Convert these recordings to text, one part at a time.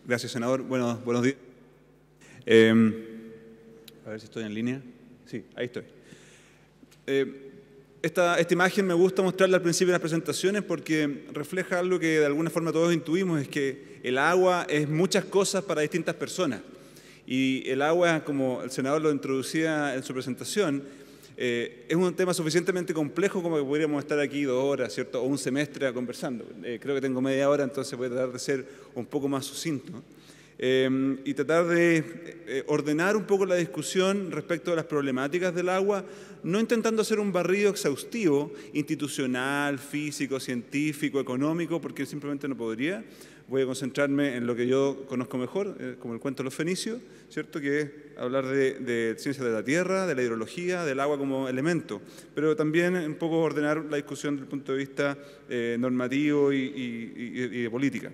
Gracias, senador. Buenos días. A ver si estoy en línea. Sí, ahí estoy. Esta imagen me gusta mostrarla al principio de las presentaciones porque refleja algo que de alguna forma todos intuimos, es que el agua es muchas cosas para distintas personas. Y el agua, como el senador lo introducía en su presentación, es un tema suficientemente complejo como que podríamos estar aquí 2 horas, ¿cierto? O un semestre conversando. Creo que tengo media hora, entonces voy a tratar de ser un poco más sucinto. Y tratar de ordenar un poco la discusión respecto a las problemáticas del agua, no intentando hacer un barrido exhaustivo, institucional, físico, científico, económico, porque simplemente no podría. Voy a concentrarme en lo que yo conozco mejor, como el cuento de los fenicios, ¿cierto? Que es hablar de ciencia de la tierra, de la hidrología, del agua como elemento, pero también un poco ordenar la discusión desde el punto de vista normativo y de política.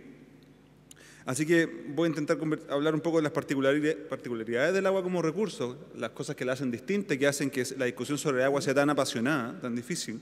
Así que voy a intentar hablar un poco de las particularidades del agua como recurso, las cosas que la hacen distinta, que hacen que la discusión sobre el agua sea tan apasionada, tan difícil.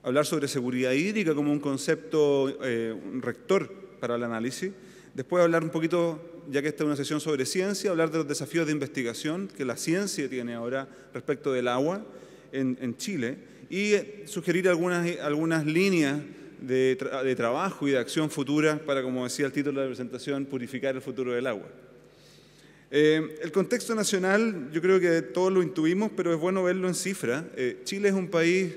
Hablar sobre seguridad hídrica como un concepto un rector para el análisis. Después hablar un poquito, ya que esta es una sesión sobre ciencia, hablar de los desafíos de investigación que la ciencia tiene ahora respecto del agua en Chile y sugerir algunas líneas de trabajo y de acción futura para, como decía el título de la presentación, purificar el futuro del agua. El contexto nacional, yo creo que todos lo intuimos, pero es bueno verlo en cifras. Chile es un país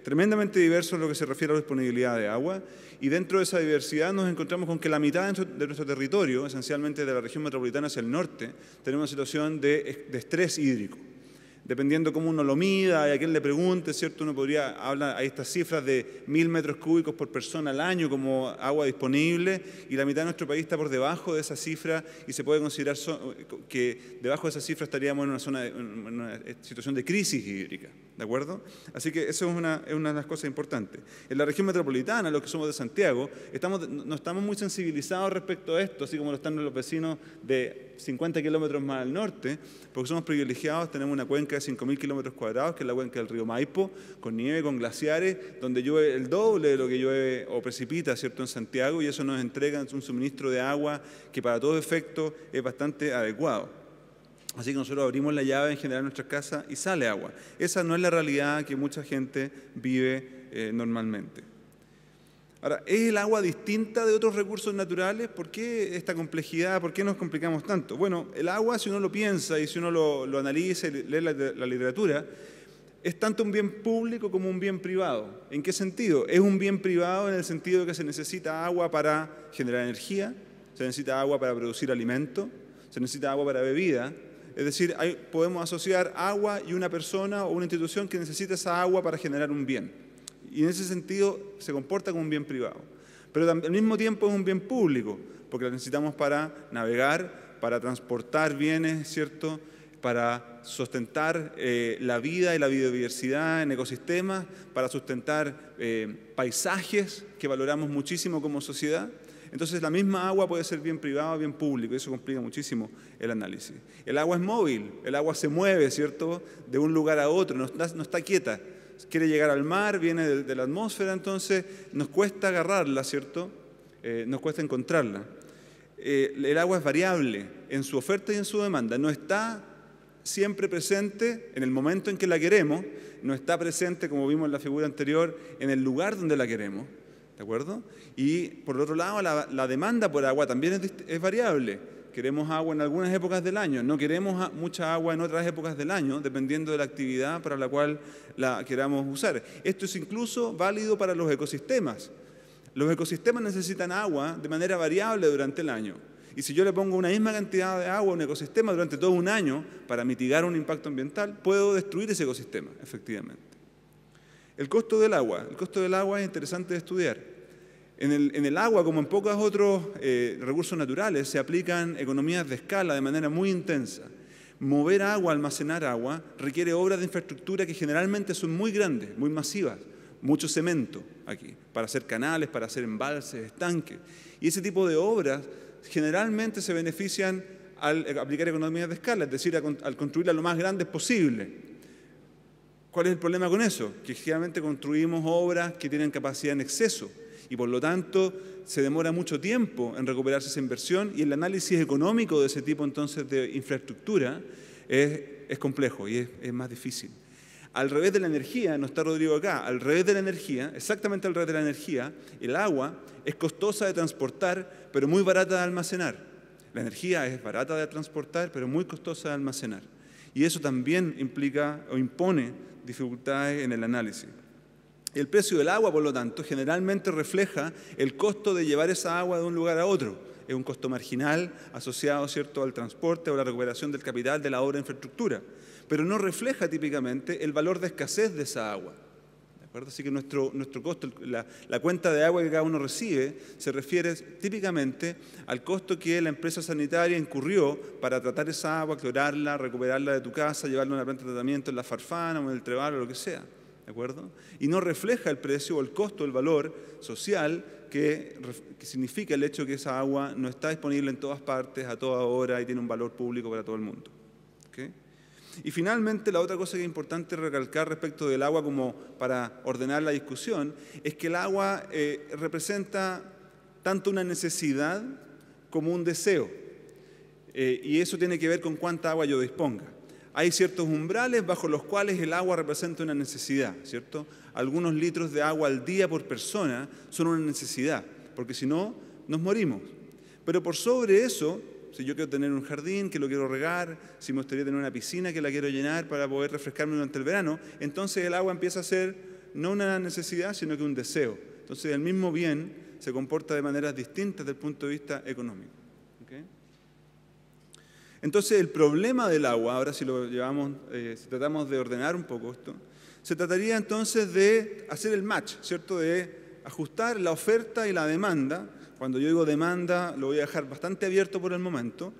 tremendamente diverso en lo que se refiere a la disponibilidad de agua, y dentro de esa diversidad nos encontramos con que la mitad de nuestro territorio, esencialmente de la región metropolitana hacia el norte, tenemos una situación de estrés hídrico. Dependiendo cómo uno lo mida y a quién le pregunte, ¿cierto? Uno podría hablar, hay estas cifras de 1000 metros cúbicos por persona al año como agua disponible, y la mitad de nuestro país está por debajo de esa cifra, y se puede considerar que debajo de esa cifra estaríamos en una situación de crisis hídrica, ¿de acuerdo? Así que eso es una de las cosas importantes. En la región metropolitana, los que somos de Santiago, no estamos muy sensibilizados respecto a esto, así como lo están los vecinos de 50 kilómetros más al norte, porque somos privilegiados, tenemos una cuenca de 5.000 kilómetros cuadrados, que es la cuenca del río Maipo, con nieve, con glaciares, donde llueve el doble de lo que llueve o precipita, ¿cierto?, en Santiago, y eso nos entrega un suministro de agua que para todo efecto es bastante adecuado. Así que nosotros abrimos la llave en general en nuestras casas y sale agua. Esa no es la realidad que mucha gente vive normalmente. Ahora, ¿es el agua distinta de otros recursos naturales? ¿Por qué esta complejidad? ¿Por qué nos complicamos tanto? Bueno, el agua, si uno lo piensa y si uno lo analiza y lee la literatura, es tanto un bien público como un bien privado. ¿En qué sentido? Es un bien privado en el sentido de que se necesita agua para generar energía, se necesita agua para producir alimento, se necesita agua para bebida. Es decir, podemos asociar agua y una persona o una institución que necesita esa agua para generar un bien. Y en ese sentido se comporta como un bien privado. Pero al mismo tiempo es un bien público, porque lo necesitamos para navegar, para transportar bienes, ¿cierto?, para sustentar la vida y la biodiversidad en ecosistemas, para sustentar paisajes que valoramos muchísimo como sociedad. Entonces la misma agua puede ser bien privado o bien público, y eso complica muchísimo el análisis. El agua es móvil, el agua se mueve, ¿cierto?, de un lugar a otro, no está quieta. Quiere llegar al mar, viene de la atmósfera, entonces nos cuesta agarrarla, ¿cierto? Nos cuesta encontrarla. El agua es variable en su oferta y en su demanda. No está siempre presente en el momento en que la queremos, no está presente, como vimos en la figura anterior, en el lugar donde la queremos, ¿de acuerdo? Y por otro lado, la demanda por agua también es variable. Queremos agua en algunas épocas del año, no queremos mucha agua en otras épocas del año, dependiendo de la actividad para la cual la queramos usar. Esto es incluso válido para los ecosistemas. Los ecosistemas necesitan agua de manera variable durante el año. Y si yo le pongo una misma cantidad de agua a un ecosistema durante todo un año para mitigar un impacto ambiental, puedo destruir ese ecosistema, efectivamente. El costo del agua. El costo del agua es interesante de estudiar. En el agua, como en pocos otros recursos naturales, se aplican economías de escala de manera muy intensa. Mover agua, almacenar agua, requiere obras de infraestructura que generalmente son muy grandes, muy masivas. Mucho cemento aquí, para hacer canales, para hacer embalses, estanques. Y ese tipo de obras generalmente se benefician al aplicar economías de escala, es decir, al construirlas lo más grandes posible. ¿Cuál es el problema con eso? Que generalmente construimos obras que tienen capacidad en exceso. Y por lo tanto, se demora mucho tiempo en recuperarse esa inversión y el análisis económico de ese tipo entonces de infraestructura es complejo y es más difícil. Al revés de la energía, no está Rodrigo acá, al revés de la energía, exactamente al revés de la energía, el agua es costosa de transportar, pero muy barata de almacenar. La energía es barata de transportar, pero muy costosa de almacenar. Y eso también implica o impone dificultades en el análisis. El precio del agua, por lo tanto, generalmente refleja el costo de llevar esa agua de un lugar a otro. Es un costo marginal asociado, ¿cierto?, al transporte o la recuperación del capital de la obra de infraestructura, pero no refleja típicamente el valor de escasez de esa agua. ¿De acuerdo? Así que nuestro costo, la cuenta de agua que cada uno recibe, se refiere típicamente al costo que la empresa sanitaria incurrió para tratar esa agua, clorarla, recuperarla de tu casa, llevarla a una planta de tratamiento en La Farfana o en el Trebal o lo que sea. ¿De acuerdo? Y no refleja el precio o el costo, el valor social que significa el hecho que esa agua no está disponible en todas partes, a toda hora y tiene un valor público para todo el mundo. ¿Okay? Y finalmente, la otra cosa que es importante recalcar respecto del agua como para ordenar la discusión es que el agua representa tanto una necesidad como un deseo. Y eso tiene que ver con cuánta agua yo disponga. Hay ciertos umbrales bajo los cuales el agua representa una necesidad, ¿cierto? Algunos litros de agua al día por persona son una necesidad, porque si no, nos morimos. Pero por sobre eso, si yo quiero tener un jardín que lo quiero regar, si me gustaría tener una piscina que la quiero llenar para poder refrescarme durante el verano, entonces el agua empieza a ser no una necesidad, sino que un deseo. Entonces el mismo bien se comporta de maneras distintas desde el punto de vista económico. ¿Okay? Entonces el problema del agua, ahora si lo llevamos, si tratamos de ordenar un poco esto, se trataría entonces de hacer el match, ¿cierto? De ajustar la oferta y la demanda. Cuando yo digo demanda, lo voy a dejar bastante abierto por el momento,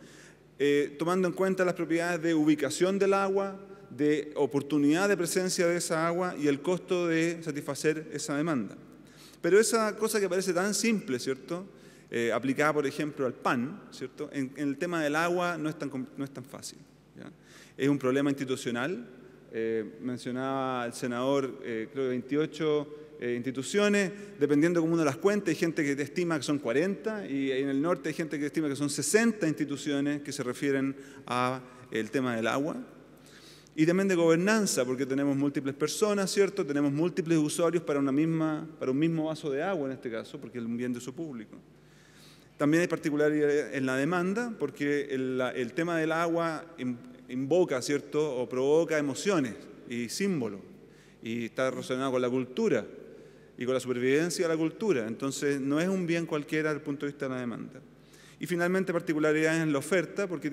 tomando en cuenta las propiedades de ubicación del agua, de oportunidad de presencia de esa agua y el costo de satisfacer esa demanda. Pero esa cosa que parece tan simple, ¿cierto?, aplicada, por ejemplo, al pan, ¿cierto?, en el tema del agua no es tan fácil, ¿ya? Es un problema institucional. Mencionaba el senador, creo que 28 instituciones, dependiendo cómo uno las cuenta, hay gente que estima que son 40 y en el norte hay gente que estima que son 60 instituciones que se refieren al tema del agua. Y también de gobernanza, porque tenemos múltiples personas, ¿cierto? Tenemos múltiples usuarios para un mismo vaso de agua en este caso, porque es un bien de uso público. También hay particularidades en la demanda, porque el tema del agua invoca, ¿cierto?, o provoca emociones y símbolos, y está relacionado con la cultura y con la supervivencia de la cultura. Entonces, no es un bien cualquiera desde el punto de vista de la demanda. Y finalmente, particularidades en la oferta, porque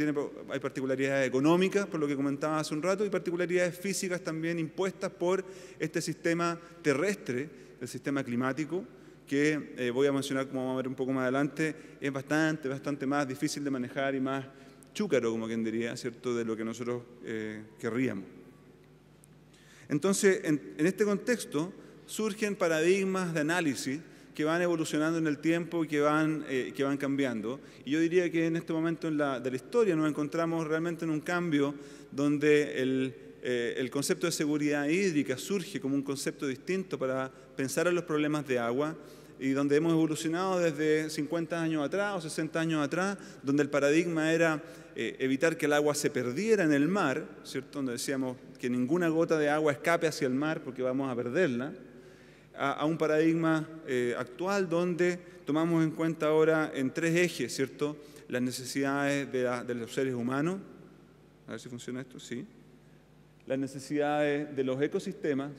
hay particularidades económicas, por lo que comentaba hace un rato, y particularidades físicas también impuestas por este sistema terrestre, el sistema climático, que voy a mencionar, como vamos a ver un poco más adelante, es bastante más difícil de manejar y más chúcaro, como quien diría, ¿cierto?, de lo que nosotros querríamos. Entonces, en este contexto, surgen paradigmas de análisis que van evolucionando en el tiempo y que van cambiando. Y yo diría que en este momento de la historia nos encontramos realmente en un cambio donde el concepto de seguridad hídrica surge como un concepto distinto para pensar en los problemas de agua, y donde hemos evolucionado desde 50 años atrás o 60 años atrás, donde el paradigma era evitar que el agua se perdiera en el mar, ¿cierto?, donde decíamos que ninguna gota de agua escape hacia el mar porque vamos a perderla, a un paradigma actual donde tomamos en cuenta ahora en tres ejes, ¿cierto?, las necesidades de los seres humanos, a ver si funciona esto, sí, las necesidades de los ecosistemas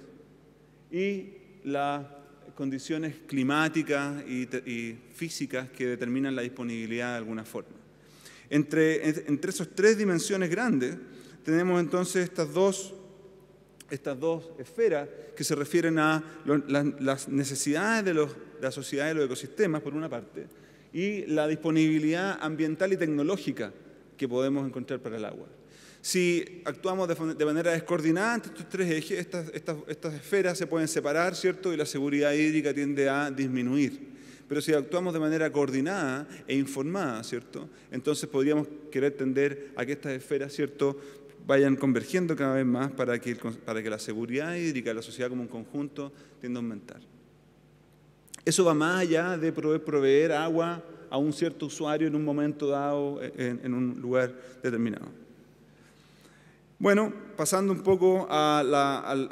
y las condiciones climáticas y físicas que determinan la disponibilidad de alguna forma. Entre esas tres dimensiones grandes tenemos entonces estas dos esferas que se refieren a las necesidades de la sociedad y los ecosistemas, por una parte, y la disponibilidad ambiental y tecnológica que podemos encontrar para el agua. Si actuamos de manera descoordinada entre estos tres ejes, estas esferas se pueden separar, ¿cierto?, y la seguridad hídrica tiende a disminuir. Pero si actuamos de manera coordinada e informada, ¿cierto?, entonces podríamos querer tender a que estas esferas, ¿cierto?, vayan convergiendo cada vez más para que la seguridad hídrica de la sociedad como un conjunto tienda a aumentar. Eso va más allá de proveer agua a un cierto usuario en un momento dado, en un lugar determinado. Bueno, pasando un poco a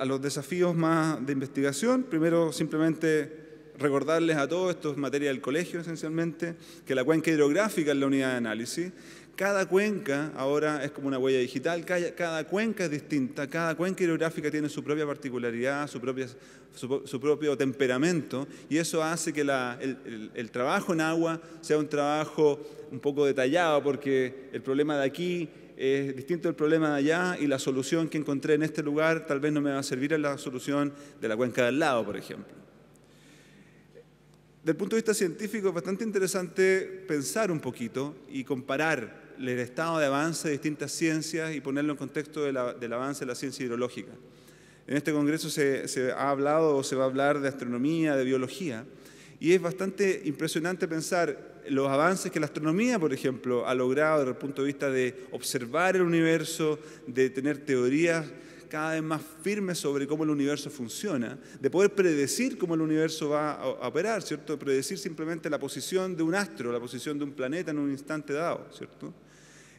los desafíos más de investigación, primero simplemente recordarles a todos, esto es materia del colegio esencialmente, que la cuenca hidrográfica es la unidad de análisis. Cada cuenca ahora es como una huella digital, cada cuenca es distinta, cada cuenca hidrográfica tiene su propia particularidad, su propio temperamento, y eso hace que el trabajo en agua sea un trabajo un poco detallado, porque el problema de aquí es distinto del problema de allá, y la solución que encontré en este lugar tal vez no me va a servir en la solución de la cuenca del lado, por ejemplo. Desde el punto de vista científico es bastante interesante pensar un poquito y comparar el estado de avance de distintas ciencias y ponerlo en contexto del avance de la ciencia hidrológica. En este congreso se ha hablado o se va a hablar de astronomía, de biología, y es bastante impresionante pensar los avances que la astronomía, por ejemplo, ha logrado desde el punto de vista de observar el universo, de tener teorías cada vez más firmes sobre cómo el universo funciona, de poder predecir cómo el universo va a operar, ¿cierto? Predecir simplemente la posición de un astro, la posición de un planeta en un instante dado, ¿cierto?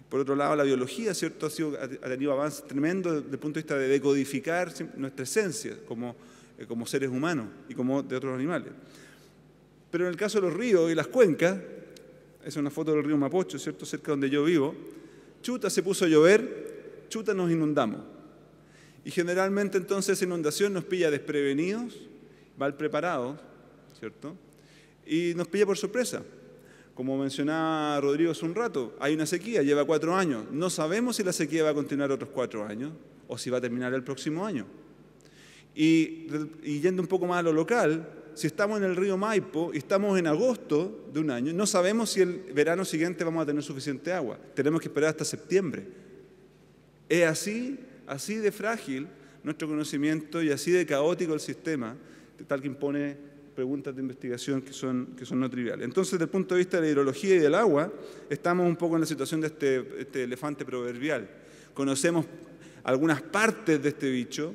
Por otro lado, la biología, ¿cierto? Ha tenido avances tremendos desde el punto de vista de decodificar nuestra esencia como seres humanos y como de otros animales. Pero en el caso de los ríos y las cuencas, es una foto del río Mapocho, ¿cierto? Cerca donde yo vivo, chuta, se puso a llover, chuta, nos inundamos. Y generalmente entonces esa inundación nos pilla desprevenidos, mal preparados, ¿cierto? Y nos pilla por sorpresa. Como mencionaba Rodrigo hace un rato, hay una sequía, lleva 4 años. No sabemos si la sequía va a continuar otros 4 años o si va a terminar el próximo año. Y yendo un poco más a lo local, si estamos en el río Maipo y estamos en agosto de un año, no sabemos si el verano siguiente vamos a tener suficiente agua. Tenemos que esperar hasta septiembre. Es así de frágil nuestro conocimiento y así de caótico el sistema, tal que impone preguntas de investigación que son no triviales. Entonces, desde el punto de vista de la hidrología y del agua, estamos un poco en la situación de este elefante proverbial. Conocemos algunas partes de este bicho,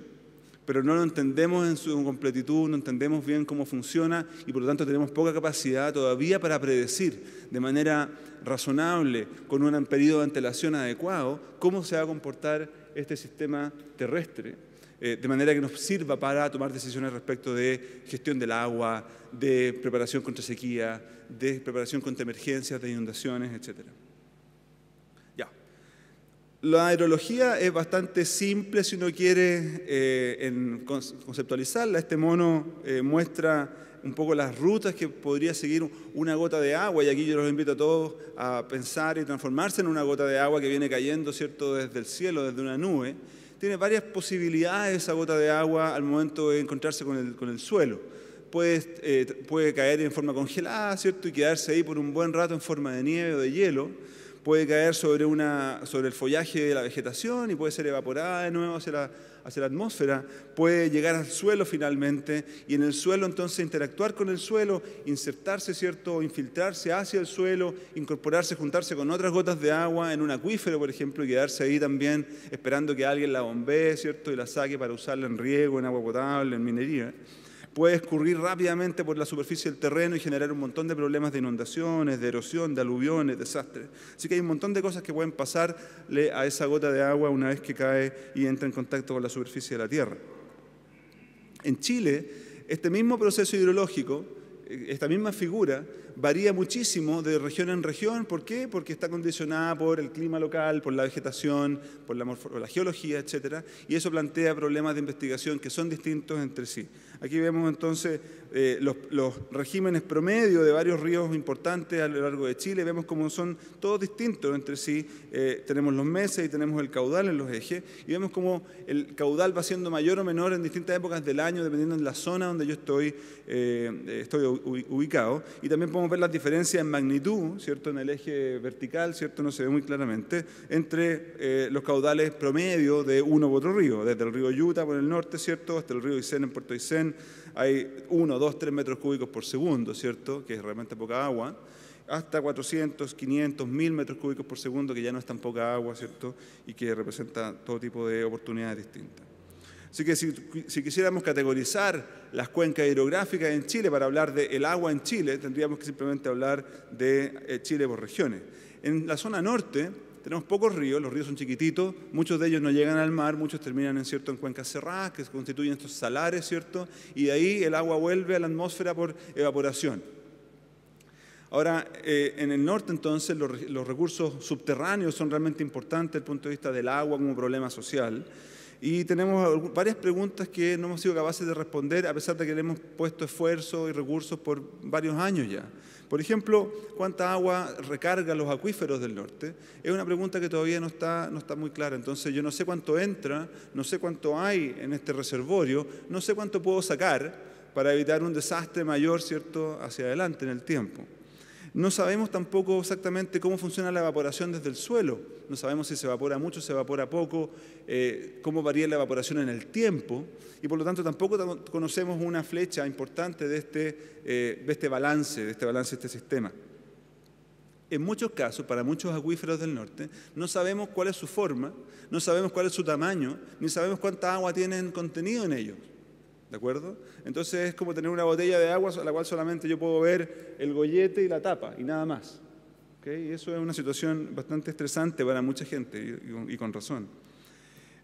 pero no lo entendemos en su completitud, no entendemos bien cómo funciona y por lo tanto tenemos poca capacidad todavía para predecir de manera razonable, con un periodo de antelación adecuado, cómo se va a comportar este sistema terrestre, de manera que nos sirva para tomar decisiones respecto de gestión del agua, de preparación contra sequía, de preparación contra emergencias, de inundaciones, etc. La hidrología es bastante simple si uno quiere conceptualizarla. Este mono muestra un poco las rutas que podría seguir una gota de agua, y aquí yo los invito a todos a pensar y transformarse en una gota de agua que viene cayendo, ¿cierto?, desde el cielo, desde una nube. Tiene varias posibilidades esa gota de agua al momento de encontrarse con el suelo. Puede caer en forma congelada, ¿cierto?, y quedarse ahí por un buen rato en forma de nieve o de hielo. Puede caer sobre el follaje de la vegetación y puede ser evaporada de nuevo hacia la atmósfera. Puede llegar al suelo finalmente y en el suelo entonces interactuar con el suelo, insertarse, ¿cierto?, infiltrarse hacia el suelo, incorporarse, juntarse con otras gotas de agua en un acuífero, por ejemplo, y quedarse ahí también esperando que alguien la bombee, ¿cierto?, y la saque para usarla en riego, en agua potable, en minería. Puede escurrir rápidamente por la superficie del terreno y generar un montón de problemas de inundaciones, de erosión, de aluviones, desastres. Así que hay un montón de cosas que pueden pasarle a esa gota de agua una vez que cae y entra en contacto con la superficie de la tierra. En Chile, este mismo proceso hidrológico, esta misma figura, varía muchísimo de región en región. ¿Por qué? Porque está condicionada por el clima local, por la vegetación, por la geología, etc. Y eso plantea problemas de investigación que son distintos entre sí. Aquí vemos entonces los regímenes promedio de varios ríos importantes a lo largo de Chile. Vemos cómo son todos distintos entre sí. Tenemos los meses y tenemos el caudal en los ejes. Y vemos cómo el caudal va siendo mayor o menor en distintas épocas del año, dependiendo de la zona donde yo estoy ubicado. Y también podemos ver las diferencias en magnitud, ¿cierto?, en el eje vertical, ¿cierto?, no se ve muy claramente, entre los caudales promedio de uno u otro río. Desde el río Yuta por el norte, ¿cierto?, hasta el río Aysén en Puerto Aysén, hay 1, 2, 3 metros cúbicos por segundo, ¿cierto?, que es realmente poca agua, hasta 400, 500, 1000 metros cúbicos por segundo, que ya no es tan poca agua, ¿cierto?, y que representa todo tipo de oportunidades distintas. Así que si quisiéramos categorizar las cuencas hidrográficas en Chile para hablar del agua en Chile, tendríamos que simplemente hablar de Chile por regiones. En la zona norte tenemos pocos ríos, los ríos son chiquititos, muchos de ellos no llegan al mar, muchos terminan en cuencas cerradas que constituyen estos salares, ¿cierto? Y de ahí el agua vuelve a la atmósfera por evaporación. Ahora, en el norte entonces los recursos subterráneos son realmente importantes desde el punto de vista del agua como problema social. Y tenemos varias preguntas que no hemos sido capaces de responder a pesar de que le hemos puesto esfuerzo y recursos por varios años ya. Por ejemplo, ¿cuánta agua recarga los acuíferos del norte? Es una pregunta que todavía no está muy clara. Entonces yo no sé cuánto entra, no sé cuánto hay en este reservorio, no sé cuánto puedo sacar para evitar un desastre mayor, ¿cierto?, hacia adelante en el tiempo. No sabemos tampoco exactamente cómo funciona la evaporación desde el suelo. No sabemos si se evapora mucho, se evapora poco, cómo varía la evaporación en el tiempo. Y por lo tanto tampoco conocemos una flecha importante de este balance de este sistema. En muchos casos, para muchos acuíferos del norte, no sabemos cuál es su forma, no sabemos cuál es su tamaño, ni sabemos cuánta agua tienen contenido en ellos. ¿De acuerdo? Entonces es como tener una botella de agua a la cual solamente yo puedo ver el gollete y la tapa y nada más. ¿Okay? Y eso es una situación bastante estresante para mucha gente y con razón.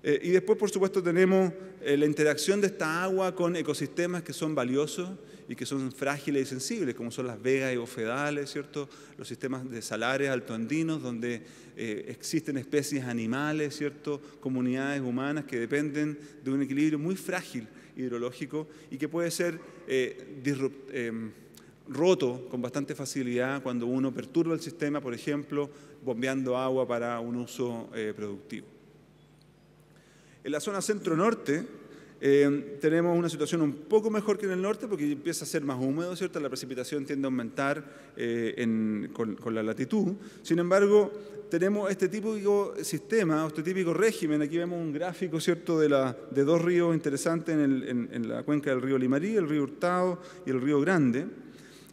Y después, por supuesto, tenemos la interacción de esta agua con ecosistemas que son valiosos y que son frágiles y sensibles, como son las vegas y bofedales, ¿cierto? Los sistemas de salares altoandinos, donde existen especies animales, ¿cierto? Comunidades humanas que dependen de un equilibrio muy frágil hidrológico y que puede ser roto con bastante facilidad cuando uno perturba el sistema, por ejemplo, bombeando agua para un uso productivo. En la zona centro-norte tenemos una situación un poco mejor que en el norte porque empieza a ser más húmedo, ¿cierto? La precipitación tiende a aumentar con la latitud. Sin embargo, tenemos este típico sistema, este típico régimen. Aquí vemos un gráfico, ¿cierto?, de dos ríos interesantes en la cuenca del río Limarí, el río Hurtado y el río Grande.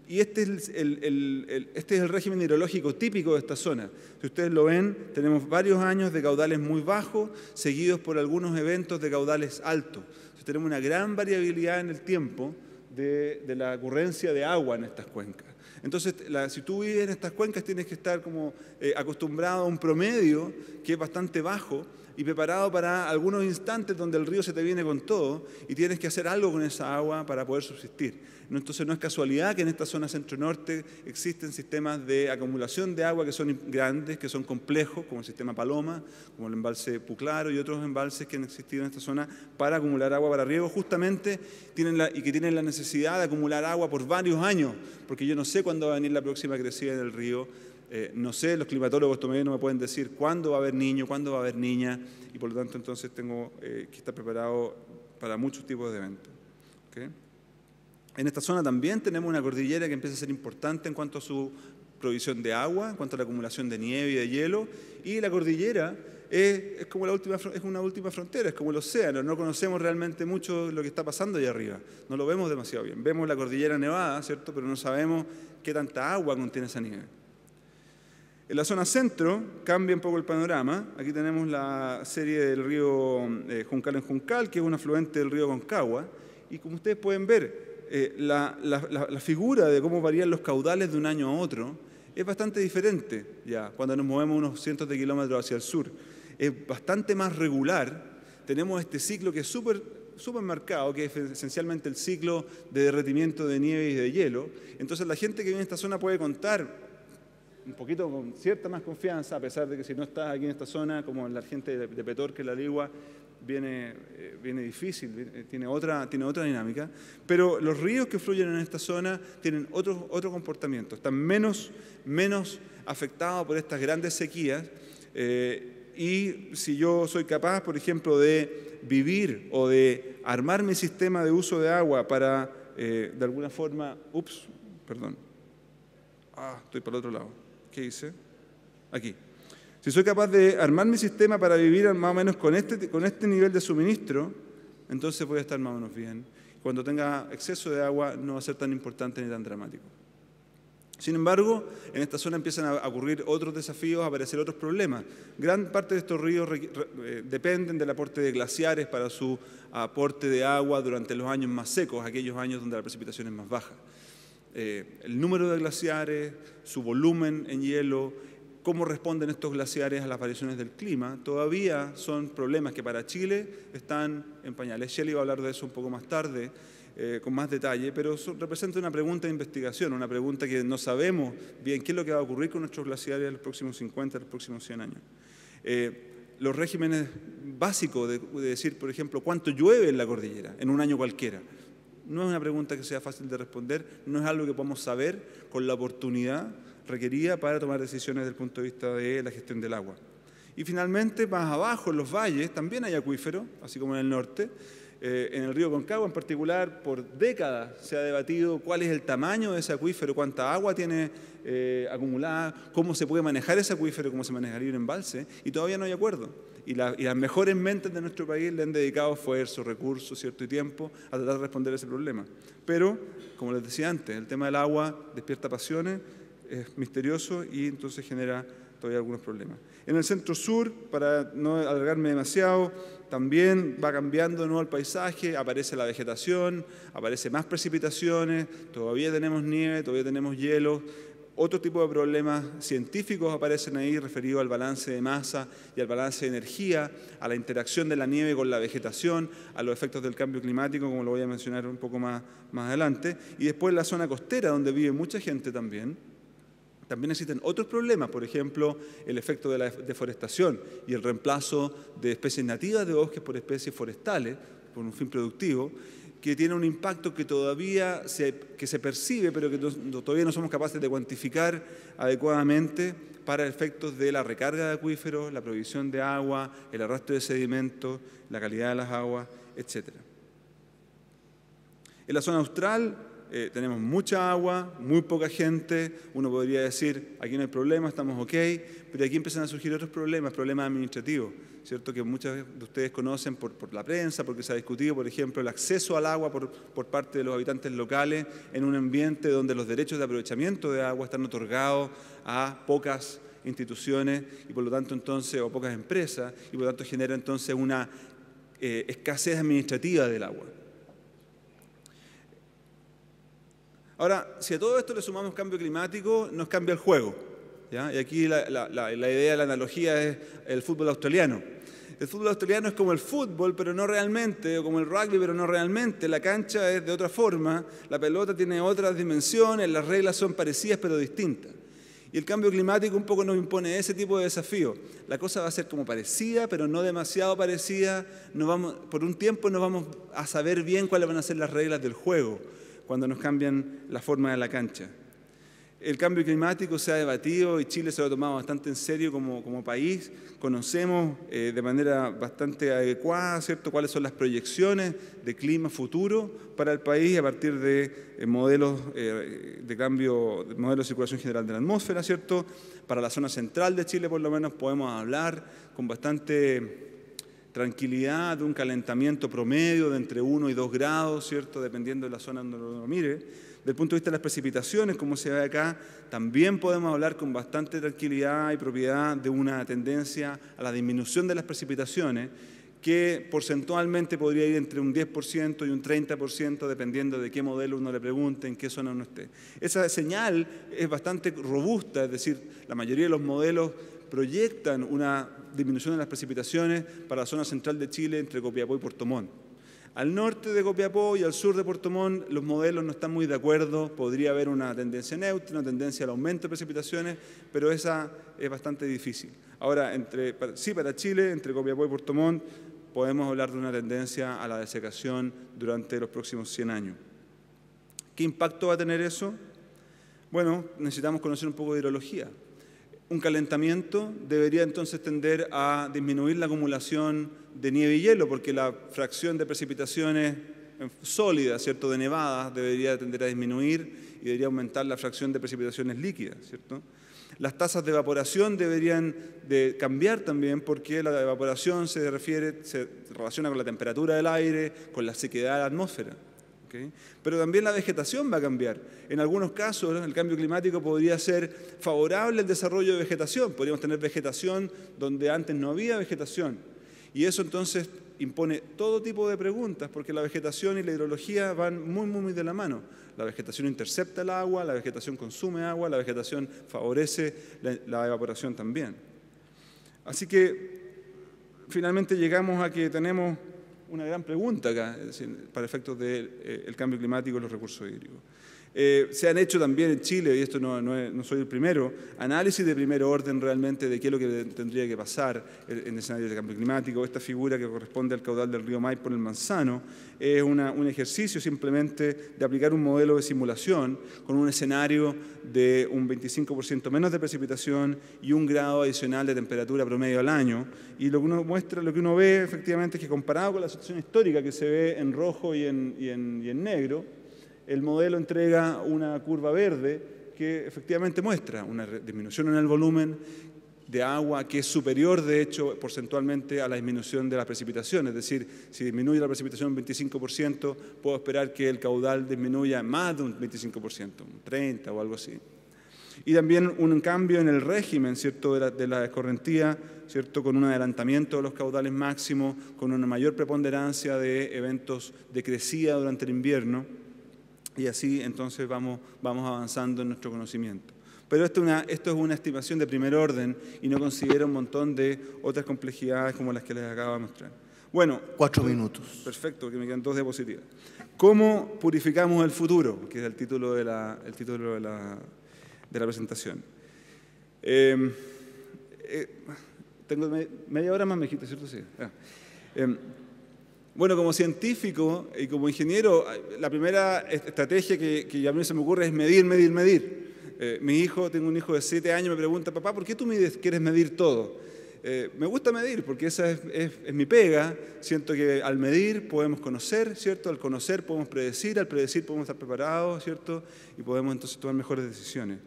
Y este es el régimen hidrológico típico de esta zona. Si ustedes lo ven, tenemos varios años de caudales muy bajos, seguidos por algunos eventos de caudales altos. Entonces, tenemos una gran variabilidad en el tiempo de la ocurrencia de agua en estas cuencas. Entonces, si tú vives en estas cuencas, tienes que estar como acostumbrado a un promedio que es bastante bajo y preparado para algunos instantes donde el río se te viene con todo y tienes que hacer algo con esa agua para poder subsistir. Entonces no es casualidad que en esta zona centro-norte existen sistemas de acumulación de agua que son grandes, que son complejos, como el sistema Paloma, como el embalse Puclaro y otros embalses que han existido en esta zona para acumular agua para riego, justamente tienen la necesidad de acumular agua por varios años, porque yo no sé cuándo va a venir la próxima crecida del río. No sé, los climatólogos todavía no me pueden decir cuándo va a haber niño, cuándo va a haber niña, y por lo tanto entonces tengo que estar preparado para muchos tipos de eventos. ¿Okay? En esta zona también tenemos una cordillera que empieza a ser importante en cuanto a su provisión de agua, en cuanto a la acumulación de nieve y de hielo, y la cordillera es como una última frontera, es como el océano, no conocemos realmente mucho lo que está pasando allá arriba, no lo vemos demasiado bien. Vemos la cordillera nevada, ¿cierto?, pero no sabemos qué tanta agua contiene esa nieve. En la zona centro cambia un poco el panorama. Aquí tenemos la serie del río Juncal en Juncal, que es un afluente del río Concagua. Y como ustedes pueden ver, la figura de cómo varían los caudales de un año a otro es bastante diferente ya cuando nos movemos unos cientos de kilómetros hacia el sur. Es bastante más regular. Tenemos este ciclo que es súper marcado, que es esencialmente el ciclo de derretimiento de nieve y de hielo. Entonces la gente que vive en esta zona puede contar un poquito con cierta más confianza, a pesar de que si no estás aquí en esta zona, como la gente de Petorca, la Ligua, viene difícil, tiene otra dinámica, pero los ríos que fluyen en esta zona tienen otro comportamiento, están menos afectados por estas grandes sequías, y si yo soy capaz, por ejemplo, de vivir o de armar mi sistema de uso de agua para, de alguna forma, estoy para el otro lado. ¿Qué hice? Aquí. Si soy capaz de armar mi sistema para vivir más o menos con este nivel de suministro, entonces voy a estar más o menos bien. Cuando tenga exceso de agua no va a ser tan importante ni tan dramático. Sin embargo, en esta zona empiezan a ocurrir otros desafíos, a aparecer otros problemas. Gran parte de estos ríos dependen del aporte de glaciares para su aporte de agua durante los años más secos, aquellos años donde la precipitación es más baja. El número de glaciares, su volumen en hielo, cómo responden estos glaciares a las variaciones del clima, todavía son problemas que para Chile están en pañales. Shelley va a hablar de eso un poco más tarde, con más detalle, pero representa una pregunta de investigación, una pregunta que no sabemos bien qué es lo que va a ocurrir con nuestros glaciares en los próximos 50, en los próximos 100 años. Los regímenes básicos de decir, por ejemplo, cuánto llueve en la cordillera en un año cualquiera, no es una pregunta que sea fácil de responder, no es algo que podamos saber con la oportunidad requerida para tomar decisiones desde el punto de vista de la gestión del agua. Y finalmente, más abajo, en los valles, también hay acuíferos, así como en el norte. En el río Concagua en particular, por décadas se ha debatido cuál es el tamaño de ese acuífero, cuánta agua tiene acumulada, cómo se puede manejar ese acuífero, cómo se manejaría un embalse, y todavía no hay acuerdo. Y las mejores mentes de nuestro país le han dedicado esfuerzos, recursos, cierto y tiempo a tratar de responder a ese problema. Pero, como les decía antes, el tema del agua despierta pasiones, es misterioso y entonces genera todavía algunos problemas. En el centro-sur, para no alargarme demasiado, también va cambiando de nuevo el paisaje, aparece la vegetación, aparece más precipitaciones, todavía tenemos nieve, todavía tenemos hielo. Otro tipo de problemas científicos aparecen ahí referidos al balance de masa y al balance de energía, a la interacción de la nieve con la vegetación, a los efectos del cambio climático, como lo voy a mencionar un poco más adelante. Y después la zona costera, donde vive mucha gente también existen otros problemas, por ejemplo, el efecto de la deforestación y el reemplazo de especies nativas de bosques por especies forestales, por un fin productivo, que tiene un impacto que todavía se percibe, pero que todavía no somos capaces de cuantificar adecuadamente para efectos de la recarga de acuíferos, la provisión de agua, el arrastre de sedimentos, la calidad de las aguas, etc. En la zona austral tenemos mucha agua, muy poca gente, uno podría decir, aquí no hay problema, estamos ok, pero aquí empiezan a surgir otros problemas administrativos, ¿cierto? Que muchos de ustedes conocen por la prensa, porque se ha discutido, por ejemplo, el acceso al agua por parte de los habitantes locales en un ambiente donde los derechos de aprovechamiento de agua están otorgados a pocas instituciones y por lo tanto entonces, o pocas empresas, y por lo tanto genera entonces una escasez administrativa del agua. Ahora, si a todo esto le sumamos cambio climático, nos cambia el juego, ¿ya? Y aquí la idea, la analogía es el fútbol australiano. El fútbol australiano es como el fútbol, pero no realmente, o como el rugby, pero no realmente. La cancha es de otra forma, la pelota tiene otras dimensiones, las reglas son parecidas pero distintas. Y el cambio climático un poco nos impone ese tipo de desafío. La cosa va a ser como parecida, pero no demasiado parecida. Por un tiempo no vamos a saber bien cuáles van a ser las reglas del juego cuando nos cambian la forma de la cancha. El cambio climático se ha debatido y Chile se lo ha tomado bastante en serio como país. Conocemos de manera bastante adecuada, ¿cierto?, cuáles son las proyecciones de clima futuro para el país a partir de modelos de cambio, de modelos de circulación general de la atmósfera, ¿cierto? Para la zona central de Chile, por lo menos, podemos hablar con bastante tranquilidad de un calentamiento promedio de entre 1 y 2 grados, ¿cierto?, dependiendo de la zona donde uno mire. Desde el punto de vista de las precipitaciones, como se ve acá, también podemos hablar con bastante tranquilidad y propiedad de una tendencia a la disminución de las precipitaciones, que porcentualmente podría ir entre un 10% y un 30%, dependiendo de qué modelo uno le pregunte, en qué zona uno esté. Esa señal es bastante robusta, es decir, la mayoría de los modelos proyectan una disminución de las precipitaciones para la zona central de Chile entre Copiapó y Puerto Montt. Al norte de Copiapó y al sur de Puerto Montt los modelos no están muy de acuerdo, podría haber una tendencia neutra, una tendencia al aumento de precipitaciones, pero esa es bastante difícil. Ahora, para Chile, entre Copiapó y Puerto Montt, podemos hablar de una tendencia a la desecación durante los próximos 100 años. ¿Qué impacto va a tener eso? Bueno, necesitamos conocer un poco de hidrología. Un calentamiento debería entonces tender a disminuir la acumulación de nieve y hielo, porque la fracción de precipitaciones sólidas, ¿cierto?, de nevadas, debería tender a disminuir y debería aumentar la fracción de precipitaciones líquidas, ¿cierto? Las tasas de evaporación deberían de cambiar también, porque la evaporación se relaciona con la temperatura del aire, con la sequedad de la atmósfera. ¿okay? Pero también la vegetación va a cambiar. En algunos casos, el cambio climático podría ser favorable al desarrollo de vegetación. Podríamos tener vegetación donde antes no había vegetación. Y eso entonces impone todo tipo de preguntas, porque la vegetación y la hidrología van muy de la mano. La vegetación intercepta el agua, la vegetación consume agua, la vegetación favorece la evaporación también. Así que finalmente llegamos a que tenemos una gran pregunta acá, es decir, para efectos del cambio climático y los recursos hídricos. Se han hecho también en Chile, y esto no soy el primero, análisis de primer orden realmente de qué es lo que tendría que pasar en escenarios de cambio climático. Esta figura que corresponde al caudal del río Maipo en el Manzano es un ejercicio simplemente de aplicar un modelo de simulación con un escenario de un 25% menos de precipitación y 1 grado adicional de temperatura promedio al año. Y lo que uno muestra, lo que uno ve efectivamente es que comparado con la situación histórica que se ve en rojo y en negro, el modelo entrega una curva verde que efectivamente muestra una disminución en el volumen de agua que es superior, de hecho, porcentualmente a la disminución de la precipitación. Es decir, si disminuye la precipitación un 25%, puedo esperar que el caudal disminuya más de un 25%, un 30% o algo así. Y también un cambio en el régimen, ¿cierto?, de la escorrentía, ¿cierto?, con un adelantamiento de los caudales máximos, con una mayor preponderancia de eventos de crecida durante el invierno. Y así entonces vamos avanzando en nuestro conocimiento. Pero esto es una estimación de primer orden y no considera un montón de otras complejidades como las que les acabo de mostrar. Bueno, 4 minutos. Perfecto, que me quedan 2 diapositivas. ¿Cómo purificamos el futuro? Que es el título de la presentación. Tengo media hora más, me dijiste, ¿cierto? Sí. Bueno, como científico y como ingeniero, la primera estrategia que a mí se me ocurre es medir. Tengo un hijo de 7 años, me pregunta, papá, ¿por qué tú quieres medir todo? Me gusta medir porque esa es mi pega. Siento que al medir podemos conocer, ¿cierto? Al conocer podemos predecir, al predecir podemos estar preparados, ¿cierto? Y podemos entonces tomar mejores decisiones.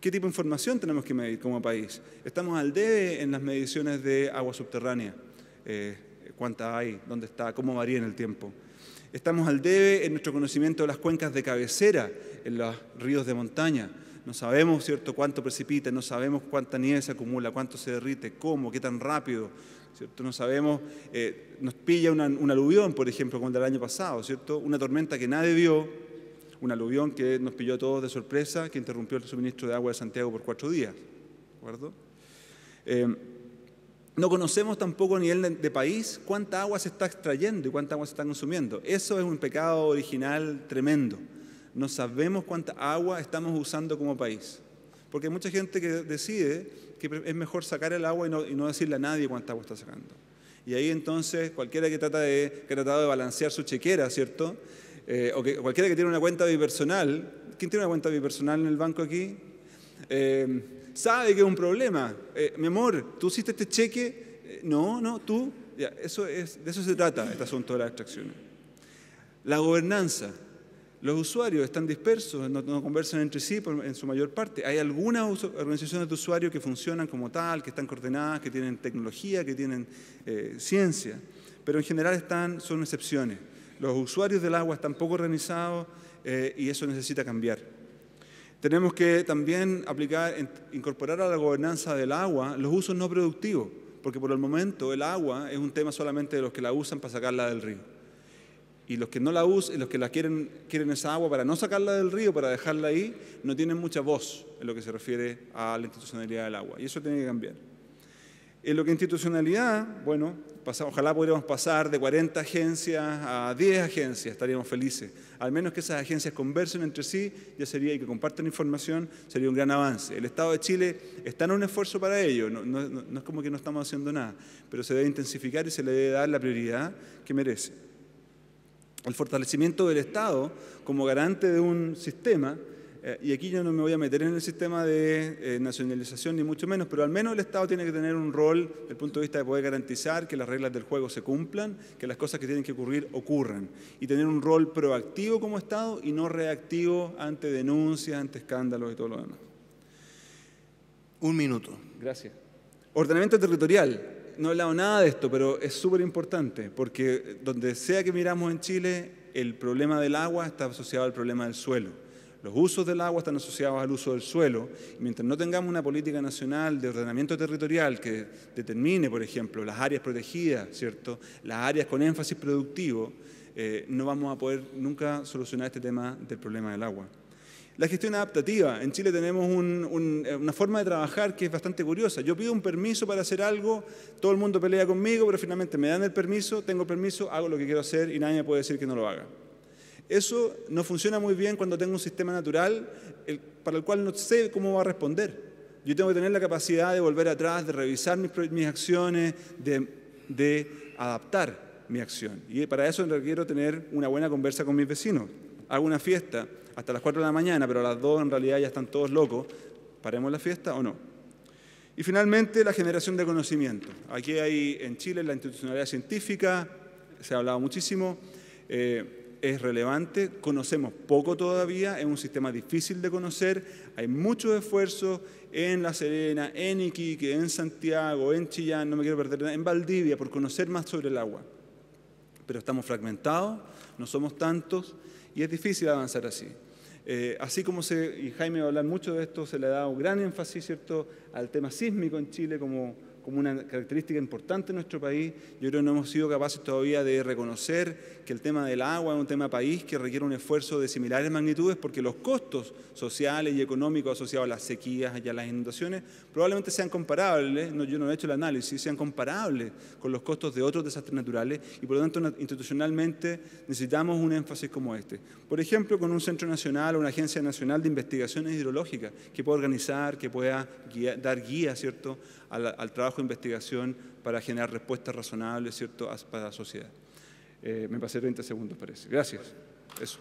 ¿Qué tipo de información tenemos que medir como país? Estamos al debe en las mediciones de agua subterránea. ¿Cuánta hay? ¿Dónde está? ¿Cómo varía en el tiempo? Estamos al debe en nuestro conocimiento de las cuencas de cabecera en los ríos de montaña. No sabemos, ¿cierto?, cuánto precipita, no sabemos cuánta nieve se acumula, cuánto se derrite, cómo, qué tan rápido, ¿cierto? No sabemos, nos pilla un aluvión, por ejemplo, como el del año pasado, ¿cierto? Una tormenta que nadie vio, un aluvión que nos pilló a todos de sorpresa, que interrumpió el suministro de agua de Santiago por 4 días, ¿de acuerdo? No conocemos tampoco a nivel de país cuánta agua se está extrayendo y cuánta agua se está consumiendo. Eso es un pecado original tremendo. No sabemos cuánta agua estamos usando como país. Porque hay mucha gente que decide que es mejor sacar el agua y no decirle a nadie cuánta agua está sacando. Y ahí entonces cualquiera que ha tratado de balancear su chequera, ¿cierto? Cualquiera que tiene una cuenta bipersonal. ¿Quién tiene una cuenta bipersonal en el banco aquí? Sabe que es un problema. Mi amor, ¿tú hiciste este cheque? No, tú. Ya, de eso se trata este asunto de las extracciones. La gobernanza. Los usuarios están dispersos, no conversan entre sí en su mayor parte. Hay algunas organizaciones de usuarios que funcionan como tal, que están coordenadas, que tienen tecnología, que tienen ciencia, pero en general son excepciones. Los usuarios del agua están poco organizados y eso necesita cambiar. Tenemos que también incorporar a la gobernanza del agua los usos no productivos, porque por el momento el agua es un tema solamente de los que la usan para sacarla del río. Y los que no la usan, los que la quieren esa agua para no sacarla del río, para dejarla ahí, no tienen mucha voz en lo que se refiere a la institucionalidad del agua. Y eso tiene que cambiar. En lo que institucionalidad, bueno, ojalá pudiéramos pasar de 40 agencias a 10 agencias, estaríamos felices. Al menos que esas agencias conversen entre sí, y que compartan información, sería un gran avance. El Estado de Chile está en un esfuerzo para ello, no es como que no estamos haciendo nada, pero se debe intensificar y se le debe dar la prioridad que merece. El fortalecimiento del Estado como garante de un sistema, y aquí yo no me voy a meter en el sistema de nacionalización ni mucho menos, pero al menos el Estado tiene que tener un rol desde el punto de vista de poder garantizar que las reglas del juego se cumplan, que las cosas que tienen que ocurrir ocurran, y tener un rol proactivo como Estado y no reactivo ante denuncias, ante escándalos y todo lo demás. 1 minuto. Gracias. Ordenamiento territorial. No he hablado nada de esto, pero es súper importante, porque donde sea que miramos en Chile, el problema del agua está asociado al problema del suelo. Los usos del agua están asociados al uso del suelo, y mientras no tengamos una política nacional de ordenamiento territorial que determine, por ejemplo, las áreas protegidas, ¿cierto?, las áreas con énfasis productivo, no vamos a poder nunca solucionar este tema del problema del agua. La gestión adaptativa. En Chile tenemos una forma de trabajar que es bastante curiosa. Yo pido un permiso para hacer algo, todo el mundo pelea conmigo, pero finalmente me dan el permiso, tengo el permiso, hago lo que quiero hacer y nadie me puede decir que no lo haga. Eso no funciona muy bien cuando tengo un sistema natural para el cual no sé cómo va a responder. Yo tengo que tener la capacidad de volver atrás, de revisar mis acciones, de adaptar mi acción. Y para eso requiero tener una buena conversa con mis vecinos. Hago una fiesta hasta las 4 de la mañana, pero a las 2 en realidad ya están todos locos. ¿Paremos la fiesta o no? Y finalmente, la generación de conocimiento. Aquí hay en Chile la institucionalidad científica, se ha hablado muchísimo, es relevante, conocemos poco todavía, es un sistema difícil de conocer, hay muchos esfuerzos en La Serena, en Iquique, en Santiago, en Chillán, no me quiero perder nada, en Valdivia, por conocer más sobre el agua. Pero estamos fragmentados, no somos tantos y es difícil avanzar así. Así como y Jaime va a hablar mucho de esto, se le ha dado gran énfasis, ¿cierto?, al tema sísmico en Chile como una característica importante en nuestro país. Yo creo que no hemos sido capaces todavía de reconocer que el tema del agua es un tema país que requiere un esfuerzo de similares magnitudes, porque los costos sociales y económicos asociados a las sequías y a las inundaciones probablemente sean comparables, yo no he hecho el análisis, sean comparables con los costos de otros desastres naturales, y por lo tanto institucionalmente necesitamos un énfasis como este. Por ejemplo, con un centro nacional o una agencia nacional de investigaciones hidrológicas que pueda organizar, que pueda dar guía, ¿cierto?, al trabajo de investigación para generar respuestas razonables, ¿cierto?, para la sociedad. Me pasé 30 segundos, parece. Gracias. Eso.